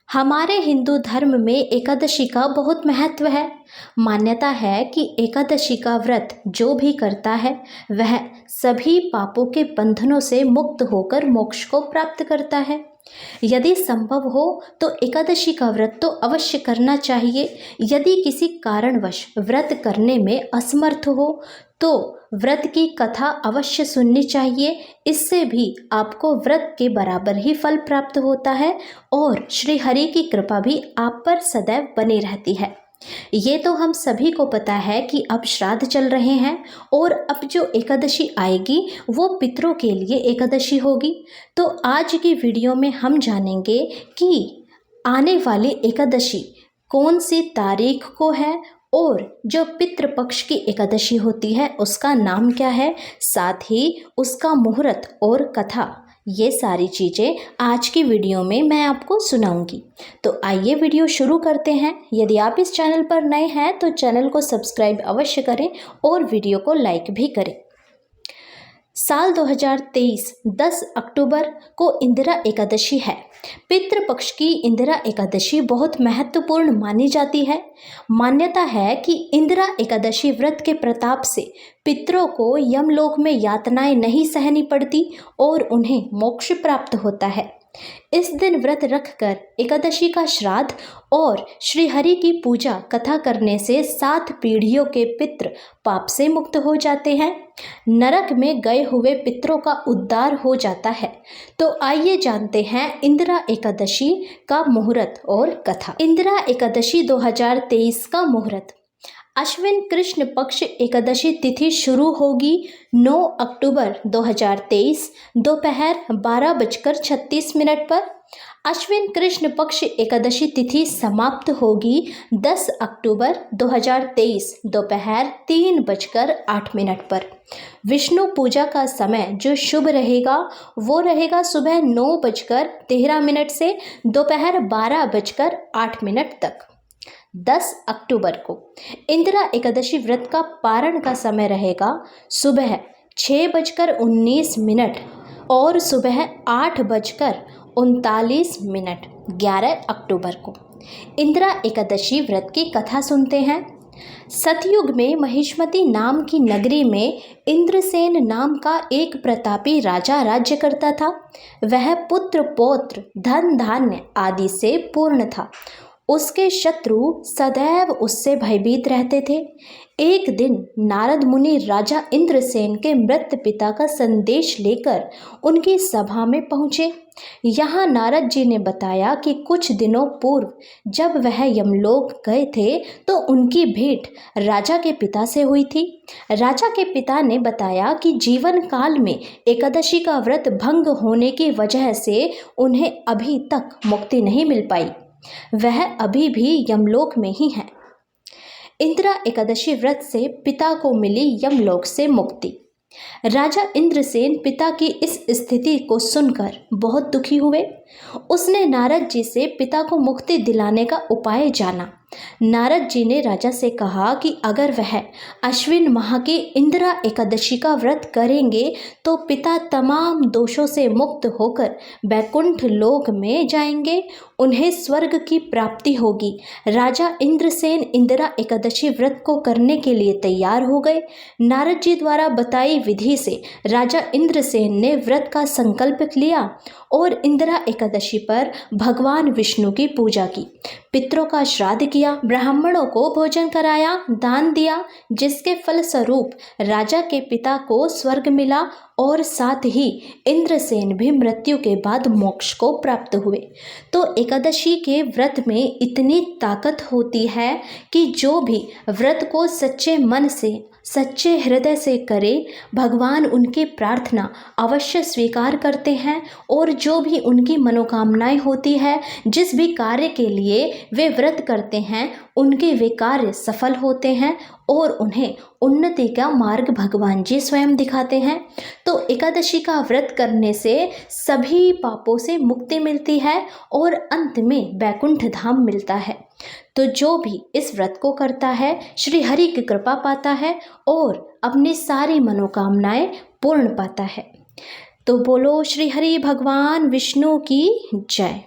हमारे हिंदू धर्म में एकादशी का बहुत महत्व है। मान्यता है कि एकादशी का व्रत जो भी करता है वह सभी पापों के बंधनों से मुक्त होकर मोक्ष को प्राप्त करता है। यदि संभव हो तो एकादशी का व्रत तो अवश्य करना चाहिए। यदि किसी कारणवश व्रत करने में असमर्थ हो तो व्रत की कथा अवश्य सुननी चाहिए। इससे भी आपको व्रत के बराबर ही फल प्राप्त होता है और श्री हरि की कृपा भी आप पर सदैव बनी रहती है। ये तो हम सभी को पता है कि अब श्राद्ध चल रहे हैं और अब जो एकादशी आएगी वो पितरों के लिए एकादशी होगी। तो आज की वीडियो में हम जानेंगे कि आने वाली एकादशी कौन सी तारीख को है और जो पितृपक्ष की एकादशी होती है उसका नाम क्या है, साथ ही उसका मुहूर्त और कथा, ये सारी चीज़ें आज की वीडियो में मैं आपको सुनाऊंगी। तो आइए वीडियो शुरू करते हैं। यदि आप इस चैनल पर नए हैं तो चैनल को सब्सक्राइब अवश्य करें और वीडियो को लाइक भी करें। साल 2023 10 अक्टूबर को इंदिरा एकादशी है। पितृपक्ष की इंदिरा एकादशी बहुत महत्वपूर्ण मानी जाती है। मान्यता है कि इंदिरा एकादशी व्रत के प्रताप से पितरों को यमलोक में यातनाएं नहीं सहनी पड़ती और उन्हें मोक्ष प्राप्त होता है। इस दिन व्रत रखकर एकादशी का श्राद्ध और श्री हरि की पूजा कथा करने से 7 पीढ़ियों के पितृ पाप से मुक्त हो जाते हैं। नरक में गए हुए पितरों का उद्धार हो जाता है। तो आइए जानते हैं इंदिरा एकादशी का मुहूर्त और कथा। इंदिरा एकादशी 2023 का मुहूर्त। अश्विन कृष्ण पक्ष एकादशी तिथि शुरू होगी 9 अक्टूबर 2023 दोपहर 12:36 पर। अश्विन कृष्ण पक्ष एकादशी तिथि समाप्त होगी 10 अक्टूबर 2023 दोपहर 3:08 पर। विष्णु पूजा का समय जो शुभ रहेगा वो रहेगा सुबह 9:13 से दोपहर 12:08 तक। 10 अक्टूबर को इंदिरा एकादशी व्रत का पारण का समय रहेगा सुबह 6:19 और सुबह 8:39। 11 अक्टूबर को इंदिरा एकादशी व्रत की कथा सुनते हैं। सतयुग में महिष्मती नाम की नगरी में इंद्रसेन नाम का एक प्रतापी राजा राज्य करता था। वह पुत्र पौत्र धन धान्य आदि से पूर्ण था। उसके शत्रु सदैव उससे भयभीत रहते थे। एक दिन नारद मुनि राजा इंद्रसेन के मृत पिता का संदेश लेकर उनकी सभा में पहुँचे। यहाँ नारद जी ने बताया कि कुछ दिनों पूर्व जब वह यमलोक गए थे तो उनकी भेंट राजा के पिता से हुई थी। राजा के पिता ने बताया कि जीवन काल में एकादशी का व्रत भंग होने की वजह से उन्हें अभी तक मुक्ति नहीं मिल पाई। वह अभी भी यमलोक में ही है। इंदिरा एकादशी व्रत से पिता को मिली यमलोक से मुक्ति। राजा इंद्रसेन पिता की इस स्थिति को सुनकर बहुत दुखी हुए। उसने नारद जी से पिता को मुक्ति दिलाने का उपाय जाना। नारद जी ने राजा से कहा कि अगर वह अश्विन माह की इंदिरा एकादशी का व्रत करेंगे तो पिता तमाम दोषों से मुक्त होकर बैकुंठ लोक में जाएंगे, उन्हें स्वर्ग की प्राप्ति होगी। राजा इंद्रसेन इंदिरा एकादशी व्रत को करने के लिए तैयार हो गए। नारद जी द्वारा बताई विधि से राजा इंद्रसेन ने व्रत का संकल्प लिया और इंदिरा एकादशी पर भगवान विष्णु की पूजा की, पितरों का श्राद्ध किया, ब्राह्मणों को भोजन कराया, दान दिया, जिसके फलस्वरूप राजा के पिता को स्वर्ग मिला और साथ ही इंद्रसेन भी मृत्यु के बाद मोक्ष को प्राप्त हुए। तो एकादशी के व्रत में इतनी ताकत होती है कि जो भी व्रत को सच्चे मन से सच्चे हृदय से करे भगवान उनकी प्रार्थना अवश्य स्वीकार करते हैं और जो भी उनकी मनोकामनाएं होती है, जिस भी कार्य के लिए वे व्रत करते हैं उनके वे कार्य सफल होते हैं और उन्हें उन्नति का मार्ग भगवान जी स्वयं दिखाते हैं। तो एकादशी का व्रत करने से सभी पापों से मुक्ति मिलती है और अंत में बैकुंठ धाम मिलता है। तो जो भी इस व्रत को करता है श्री हरि की कृपा पाता है और अपनी सारी मनोकामनाएं पूर्ण पाता है। तो बोलो श्री हरि भगवान विष्णु की जय।